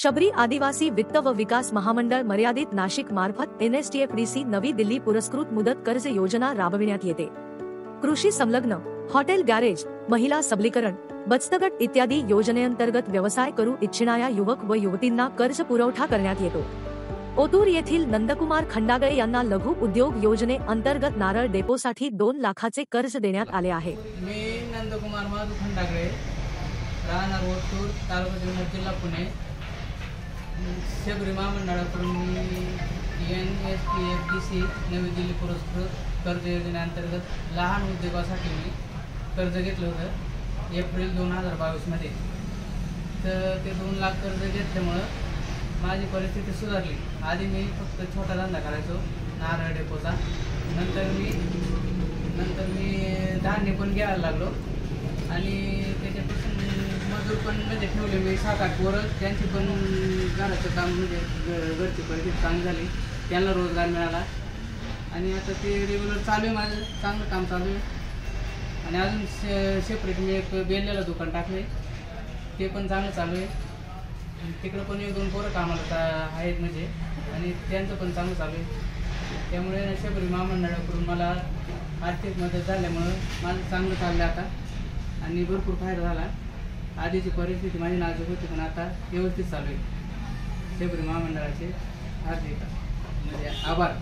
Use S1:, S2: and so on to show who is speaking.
S1: शबरी आदिवासी वित्त व विकास महामंडळ मर्यादित नाशिक मार्फत NSTFDC नवी दिल्ली पुरस्कृत मुदत कर्ज योजना राबविण्यात येते। कृषी संलग्न, हॉटेल गॅरेज, महिला सबलीकरण, बचतगट इत्यादी योजनेअंतर्गत व्यवसाय करू इच्छिणाऱ्या युवक व युवतींना कर्ज पुरवठा करण्यात येतो। ओतूर येथील नंदकुमार खंडागळे यांना लघु उद्योग योजने अंतर्गत नारळ डेपोसाठी 2 लाखाचे कर्ज देण्यात आले आहे।
S2: मी नंदकुमार माधू खंडागळे, राहणार ओतूर, तालुका जुन्नर, जिल्हा पुणे। शबरी महामंडळाकडून मी NSTFDC नवी दिल्ली पुरस्कृत कर्ज योजनेअंतर्गत लहान उद्योगासाठी मी कर्ज घेतलं होतं एप्रिल 2022 मध्ये। तर ते 2 लाख कर्ज घेतल्यामुळं माझी परिस्थिती सुधारली। आधी मी फक्त छोटा धंदा करायचो नारळ डेपोचा, नंतर मी धान्य पण घ्यायला लागलो आणि त्याच्यापासून मजूर पण म्हणजे ठेवले मी 7-8 पोरं, त्यांची पण घराचं काम म्हणजे घरची परिस्थिती चांगली झाली, त्यांना रोजगार मिळाला आणि आता ते रेग्युलर चालू आहे, माझं चांगलं काम चालू आहे। आणि अजून सेपरेट मी एक बेल्ल्याला दुकान टाकले, ते पण चांगलं चालू आहे। तिकडं पण 1-2 पोरं कामाला आहेत म्हणजे, आणि त्यांचं पण चांगलं चालू आहे। त्यामुळे शबरी महामंडळाकडून मला आर्थिक मदत झाल्यामुळं माझं चांगलं चाललं आता आणि भरपूर फायदा झाला। आधीची परिस्थिती माझी नाजूक होती, पण आता व्यवस्थित चालू आहे। शबरी महामंडळाचे हार्दिक म्हणजे आभार।